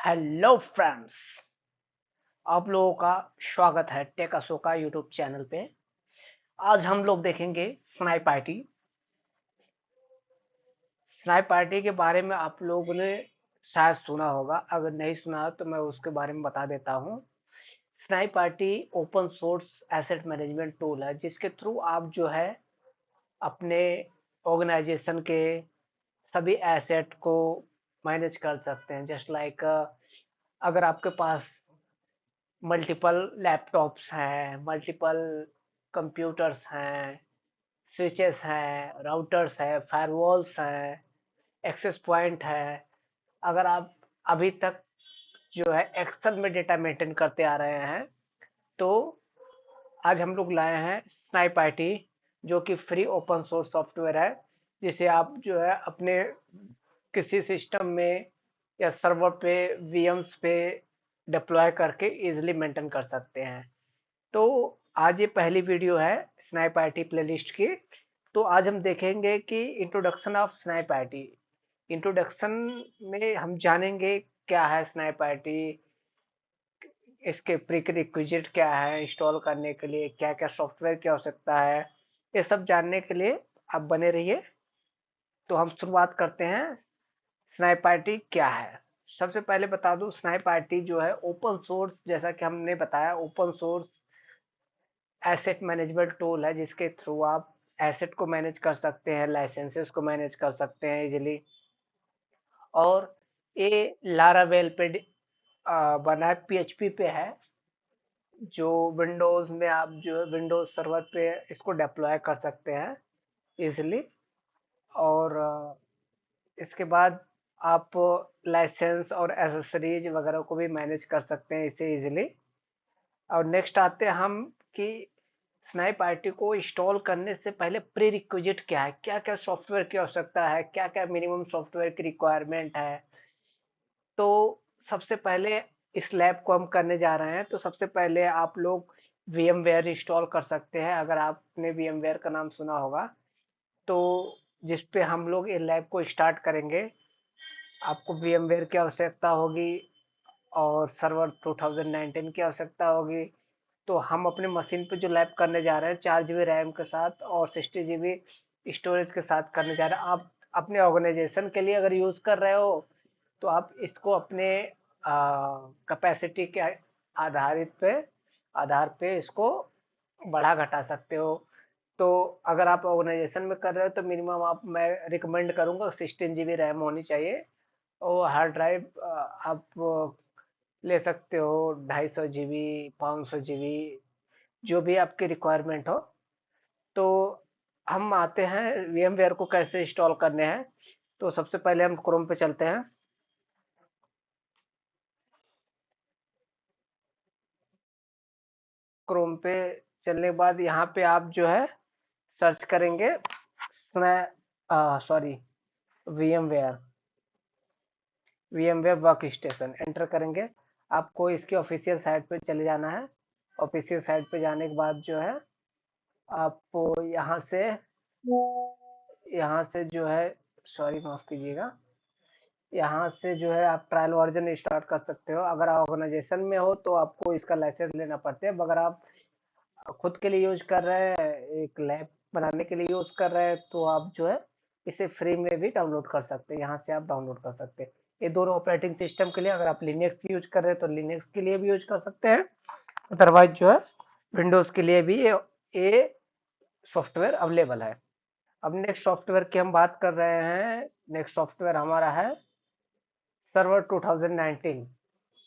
Hello friends, आप लोगों का स्वागत है टेक अशोका यूट्यूब चैनल पे। आज हम लोग देखेंगे स्नाइप पार्टी। स्नाइप पार्टी के बारे में आप लोगों ने शायद सुना होगा, अगर नहीं सुना तो मैं उसके बारे में बता देता हूँ। Snipe party open source asset management tool है, जिसके थ्रू आप जो है अपने ऑर्गेनाइजेशन के सभी एसेट को मैनेज कर सकते हैं। जस्ट लाइक अगर आपके पास मल्टीपल लैपटॉप्स हैं, मल्टीपल कंप्यूटर्स हैं, स्विचेस हैं, राउटर्स हैं, फायरवॉल्स हैं, एक्सेस पॉइंट है। अगर आप अभी तक जो है एक्सेल में डेटा मेंटेन करते आ रहे हैं, तो आज हम लोग लाए हैं स्नाइप आईटी, जो कि फ्री ओपन सोर्स सॉफ्टवेयर है, जिसे आप जो है अपने किसी सिस्टम में या सर्वर पे, वीएम्स पे डिप्लॉय करके इजीली मेंटेन कर सकते हैं। तो आज ये पहली वीडियो है स्नाइप आईटी प्लेलिस्ट की। तो आज हम देखेंगे कि introduction of snipe IT. Introduction में हम जानेंगे क्या है स्नाइप आईटी, इसके प्री रिक्विजिट क्या है, इंस्टॉल करने के लिए क्या क्या सॉफ्टवेयर की आवश्यकता है। ये सब जानने के लिए आप बने रहिए। तो हम शुरुआत करते हैं। स्नाइप आईटी क्या है? सबसे पहले बता दूं, स्नाइप आईटी जो है ओपन सोर्स, जैसा कि हमने बताया, open source asset management tool है, जिसके थ्रू आप एसेट को मैनेज कर सकते हैं, लाइसेंसेस को मैनेज कर सकते हैं इजीली। और ये लारावेल पे बना है, पीएचपी पे है, जो विंडोज में आप जो है विंडोज सर्वर पे इसको डिप्लॉय कर सकते हैं इजीली। और इसके बाद आप लाइसेंस और एसेसरीज वगैरह को भी मैनेज कर सकते हैं इसे इजीली। और नेक्स्ट आते हैं हम कि स्नाइप आईटी को इंस्टॉल करने से पहले प्री रिक्विजिट क्या है, क्या क्या सॉफ्टवेयर की आवश्यकता है, क्या क्या मिनिमम सॉफ्टवेयर की रिक्वायरमेंट है। तो सबसे पहले इस लैब को हम करने जा रहे हैं, तो सबसे पहले आप लोग VMware इंस्टॉल कर सकते हैं, अगर आपने VMware का नाम सुना होगा। तो जिस पे हम लोग ये लैब को स्टार्ट करेंगे, आपको VMware की आवश्यकता होगी और सर्वर 2019 की आवश्यकता होगी। तो हम अपने मशीन पे जो लैब करने जा रहे हैं, 4 GB रैम के साथ और 60 GB स्टोरेज के साथ करने जा रहे हैं। आप अपने ऑर्गेनाइजेशन के लिए अगर यूज़ कर रहे हो, तो आप इसको अपने कैपेसिटी के आधारित पे आधार पे इसको बढ़ा घटा सकते हो। तो अगर आप ऑर्गेनाइजेशन में कर रहे हो, तो मिनिमम आप मैं रिकमेंड करूंगा 16 GB रैम होनी चाहिए। और हार्ड ड्राइव आप ले सकते हो 250 GB, 500 GB, जो भी आपकी रिक्वायरमेंट हो। तो हम आते हैं VMware को कैसे इंस्टॉल करने हैं। तो सबसे पहले हम क्रोम पे चलते हैं। क्रोम पे चलने के बाद यहाँ पे आप जो है सर्च करेंगे sorry VMware VMware work station enter करेंगे। आपको इसके ऑफिशियल साइट पे चले जाना है। ऑफिशियल साइट पे जाने के बाद जो है आपको यहाँ से जो है, सॉरी माफ कीजिएगा, यहाँ से जो है आप ट्रायल वर्जन स्टार्ट कर सकते हो। अगर आप ऑर्गेनाइजेशन में हो तो आपको इसका लाइसेंस लेना पड़ता है। अगर आप खुद के लिए यूज कर रहे हैं, एक लैब बनाने के लिए यूज कर रहे हैं, तो आप जो है इसे फ्री में भी डाउनलोड कर सकते हैं। यहाँ से आप डाउनलोड कर सकते हैं। ये दोनों ऑपरेटिंग सिस्टम के लिए, अगर आप लिनक्स यूज कर रहे हैं तो लिनक्स के लिए भी यूज कर सकते हैं। अदरवाइज जो है विंडोज के लिए भी ये सॉफ्टवेयर अवेलेबल है। अब नेक्स्ट सॉफ्टवेयर की हम बात कर रहे हैं। नेक्स्ट सॉफ्टवेयर हमारा है सर्वर 2019।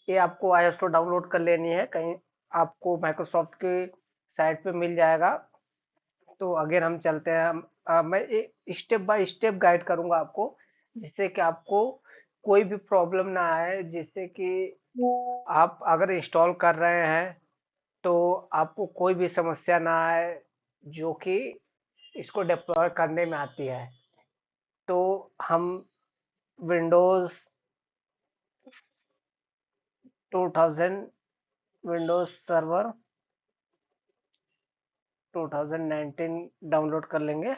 ये आपको आईएसओ डाउनलोड कर लेनी है, कहीं आपको माइक्रोसॉफ्ट की साइट पे मिल जाएगा। तो अगेन हम चलते हैं। मैं स्टेप बाय स्टेप गाइड करूंगा आपको, जिससे कि आपको कोई भी प्रॉब्लम ना आए, जिससे कि आप अगर इंस्टॉल कर रहे हैं तो आपको कोई भी समस्या ना आए, जो कि इसको डिप्लॉय करने में आती है। तो हम विंडोज 2000 विंडोज सर्वर 2019 डाउनलोड कर लेंगे।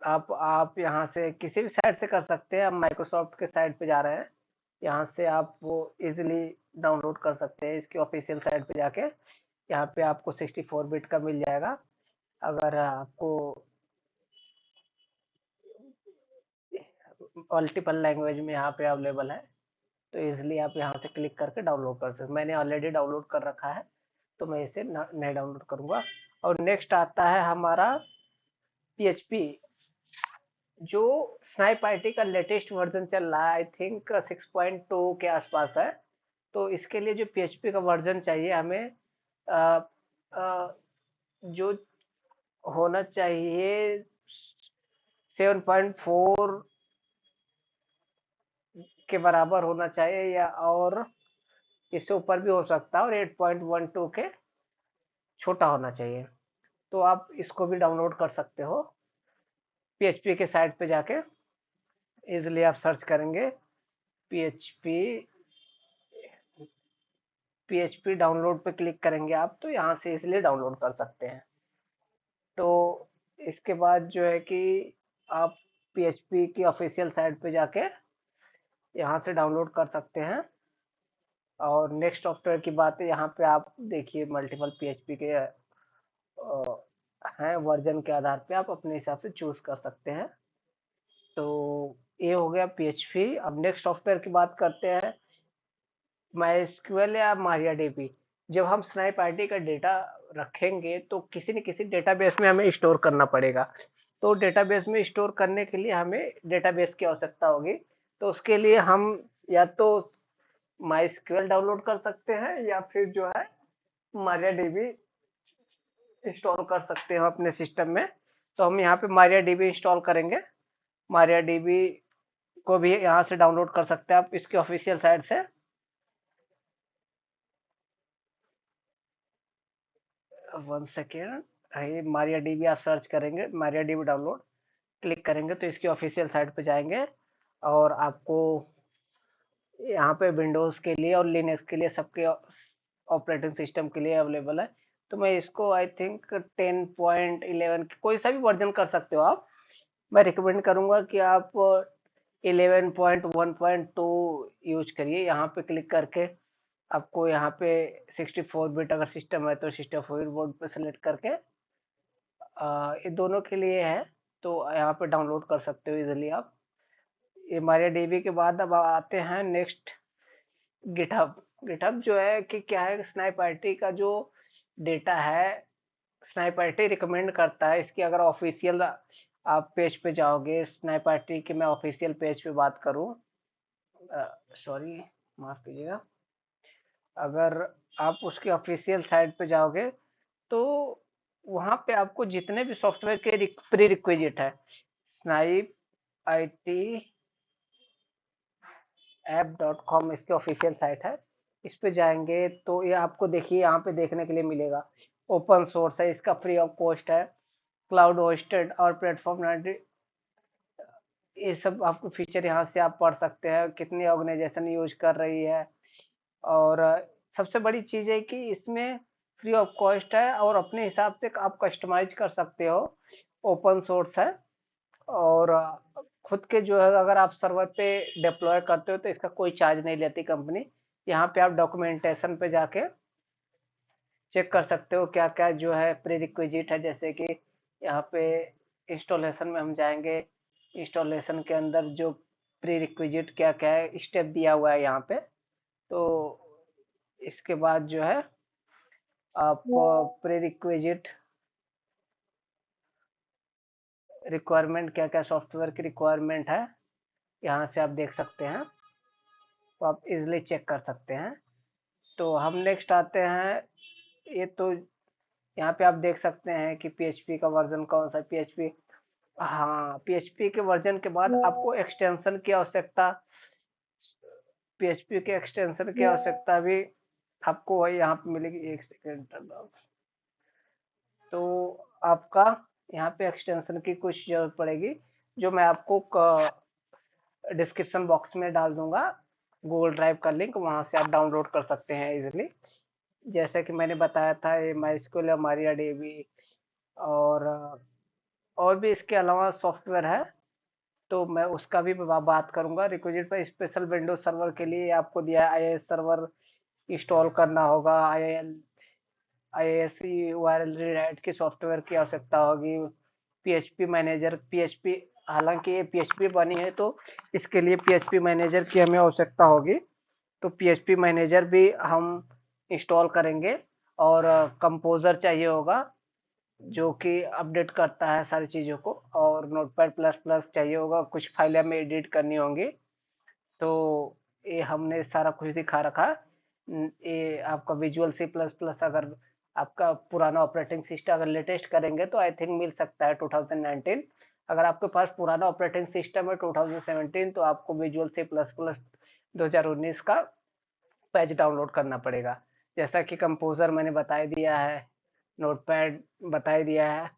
आप यहाँ से किसी भी साइट से कर सकते हैं। हम माइक्रोसॉफ्ट के साइट पे जा रहे हैं। यहाँ से आप वो इजीली डाउनलोड कर सकते हैं इसकी ऑफिशियल साइट पे जाके। यहाँ पे आपको 64 बिट का मिल जाएगा। अगर आपको मल्टीपल लैंग्वेज में यहाँ पे अवेलेबल है, तो इजीली आप यहाँ से क्लिक करके डाउनलोड कर सकते हैं। मैंने ऑलरेडी डाउनलोड कर रखा है, तो मैं इसे नए डाउनलोड करूंगा। और नेक्स्ट आता है हमारा पीएचपी, जो स्नाइप आईटी का लेटेस्ट वर्जन चल रहा है, आई थिंक 6.2 के आसपास है। तो इसके लिए जो पीएचपी का वर्जन चाहिए हमें, अ, अ, जो होना चाहिए 7.4 के बराबर होना चाहिए, या और इससे ऊपर भी हो सकता है, और 8.12 के छोटा होना चाहिए। तो आप इसको भी डाउनलोड कर सकते हो पीएचपी के साइट पे जाके। इजिली आप सर्च करेंगे पीएचपी, पीएचपी डाउनलोड पे क्लिक करेंगे आप, तो यहाँ से इसलिए डाउनलोड कर सकते हैं। तो इसके बाद जो है कि आप पीएचपी की ऑफिशियल साइट पे जाके यहाँ से डाउनलोड कर सकते हैं। और नेक्स्ट सॉफ्टवेयर की बात है, यहाँ पे आप देखिए मल्टीपल पीएचपी के हैं, वर्जन के आधार पे आप अपने हिसाब से चूज कर सकते हैं। तो ये हो गया पीएचपी। अब नेक्स्ट सॉफ्टवेयर की बात करते हैं, माइस्क्यूएल या मारियाडीबी। जब हम स्नाइप आईडी का डेटा रखेंगे तो किसी न किसी डेटाबेस में हमें स्टोर करना पड़ेगा। तो डेटाबेस में स्टोर करने के लिए हमें डेटाबेस की आवश्यकता होगी। तो उसके लिए हम या तो माइस्क्यूएल डाउनलोड कर सकते हैं, या फिर जो है मारियाडीबी इंस्टॉल कर सकते हो अपने सिस्टम में। तो हम यहाँ पे मारियाडीबी इंस्टॉल करेंगे। मारियाडीबी को भी यहाँ से डाउनलोड कर सकते हैं आप इसकी ऑफिशियल साइट से। 1 सेकेंड, मारिया डीबी आप सर्च करेंगे, मारिया डीबी डाउनलोड क्लिक करेंगे तो इसकी ऑफिशियल साइट पे जाएंगे। और आपको यहाँ पे विंडोज के लिए और लिनक्स के लिए सबके ऑपरेटिंग सिस्टम के लिए अवेलेबल है। तो मैं इसको आई थिंक 10.11 कोई सा भी वर्जन कर सकते हो आप। मैं रिकमेंड करूंगा कि आप 11.1.2 यूज करिए। यहाँ पे क्लिक करके आपको यहाँ पे 64 बिट अगर सिस्टम है तो 64 बोर्ड पे सेलेक्ट करके ये दोनों के लिए है, तो यहाँ पे डाउनलोड कर सकते हो इजीली आप। ये मारिया डीबी के बाद अब आते हैं नेक्स्ट गिटहब। गिटहब जो है कि क्या है, स्नाइप आईटी का जो डेटा है, स्नाइप आईटी रिकमेंड करता है इसकी। अगर ऑफिशियल आप पेज पे जाओगे, स्नाइप आईटी के मैं ऑफिशियल पेज पे बात करूँ, सॉरी माफ कीजिएगा, अगर आप उसकी ऑफिशियल साइट पे जाओगे तो वहां पे आपको जितने भी सॉफ्टवेयर के प्री रिक्विजिट है, स्नाइप आईटी ऐप.com इसकी ऑफिशियल साइट है। इस पे जाएंगे तो ये आपको देखिए यहाँ पे देखने के लिए मिलेगा। ओपन सोर्स है, इसका फ्री ऑफ कॉस्ट है, क्लाउड होस्टेड और प्लेटफॉर्म 90, ये सब आपको फीचर यहाँ से आप पढ़ सकते हैं कितनी ऑर्गेनाइजेशन यूज कर रही है। और सबसे बड़ी चीज है कि इसमें फ्री ऑफ कॉस्ट है और अपने हिसाब से आप कस्टमाइज कर सकते हो। ओपन सोर्स है। और खुद के जो है अगर आप सर्वर पे डिप्लॉय करते हो तो इसका कोई चार्ज नहीं लेती कंपनी। यहाँ पे आप डॉक्यूमेंटेशन पे जाके चेक कर सकते हो क्या क्या जो है प्री रिक्विजिट है। जैसे कि यहाँ पे इंस्टॉलेशन में हम जाएंगे, इंस्टॉलेशन के अंदर जो प्री रिक्विजिट क्या क्या है स्टेप दिया हुआ है यहाँ पे। तो इसके बाद जो है आप प्री रिक्विजिट रिक्वायरमेंट क्या क्या सॉफ्टवेयर की रिक्वायरमेंट है यहाँ से आप देख सकते हैं। तो आप इजीली चेक कर सकते हैं। तो हम नेक्स्ट आते हैं, ये तो यहाँ पे आप देख सकते हैं कि पीएचपी का वर्जन कौन सा है। पीएचपी, हाँ, पीएचपी के वर्जन के बाद आपको एक्सटेंशन की आवश्यकता, पीएचपी के एक्सटेंशन की आवश्यकता भी आपको वही यहाँ पे मिलेगी। 1 सेकेंड, तो आपका यहाँ पे एक्सटेंशन की कुछ जरूरत पड़ेगी, जो मैं आपको डिस्क्रिप्शन बॉक्स में डाल दूंगा, गूगल ड्राइव का लिंक, वहां से आप डाउनलोड कर सकते हैं इजीली। जैसे कि मैंने बताया था, ये माइस्क्यूएल या मारिया डीबी और और भी इसके अलावा सॉफ्टवेयर है। तो मैं उसका भी बात करूंगा। रिक्विजिट पर स्पेशल विंडोज सर्वर के लिए आपको दिया है आईएएस सर्वर इंस्टॉल करना होगा, आईएएस वायरल रीडायरेक्ट की सॉफ्टवेयर की आवश्यकता होगी, पीएचपी मैनेजर, पीएचपी, हालांकि ये पीएचपी बनी है तो इसके लिए पीएचपी मैनेजर की हमें आवश्यकता होगी, तो पीएचपी मैनेजर भी हम इंस्टॉल करेंगे। और कंपोजर चाहिए होगा जो कि अपडेट करता है सारी चीज़ों को, और नोटपैड प्लस प्लस चाहिए होगा, कुछ फाइलें हमें एडिट करनी होंगी। तो ये हमने सारा कुछ दिखा रखा। ये आपका विजुअल सी प्लस प्लस, अगर आपका पुराना ऑपरेटिंग सिस्टम अगर लेटेस्ट करेंगे तो आई थिंक मिल सकता है 2019। अगर आपके पास पुराना ऑपरेटिंग सिस्टम है 2017 तो आपको विजुअल सी प्लस प्लस 2019 का पैच डाउनलोड करना पड़ेगा। जैसा कि कंपोजर मैंने बता दिया है, नोटपैड बता दिया है।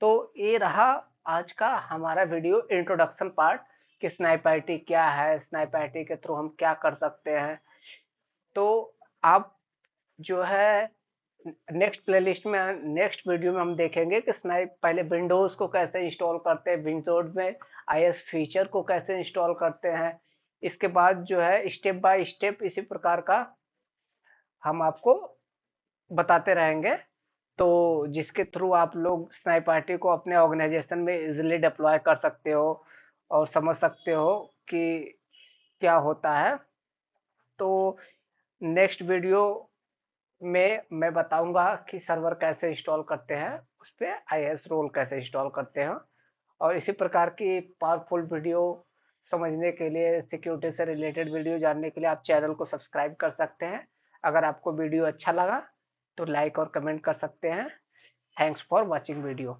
तो ये रहा आज का हमारा वीडियो इंट्रोडक्शन पार्ट कि स्नाइप आईटी क्या है, स्नाइप आईटी के थ्रू हम क्या कर सकते हैं। तो आप जो है नेक्स्ट प्लेलिस्ट में, नेक्स्ट वीडियो में हम देखेंगे कि स्नाइप पहले विंडोज को कैसे इंस्टॉल करते हैं, विंडोज में आईएस फीचर को कैसे इंस्टॉल करते हैं। इसके बाद जो है स्टेप बाय स्टेप इसी प्रकार का हम आपको बताते रहेंगे, तो जिसके थ्रू आप लोग स्नाइप पार्टी को अपने ऑर्गेनाइजेशन में इजीली डिप्लॉय कर सकते हो और समझ सकते हो कि क्या होता है। तो नेक्स्ट वीडियो में मैं बताऊंगा कि सर्वर कैसे इंस्टॉल करते हैं, उस पर आईएस रोल कैसे इंस्टॉल करते हैं। और इसी प्रकार की पावरफुल वीडियो समझने के लिए, सिक्योरिटी से रिलेटेड वीडियो जानने के लिए आप चैनल को सब्सक्राइब कर सकते हैं। अगर आपको वीडियो अच्छा लगा तो लाइक और कमेंट कर सकते हैं। Thanks for watching video.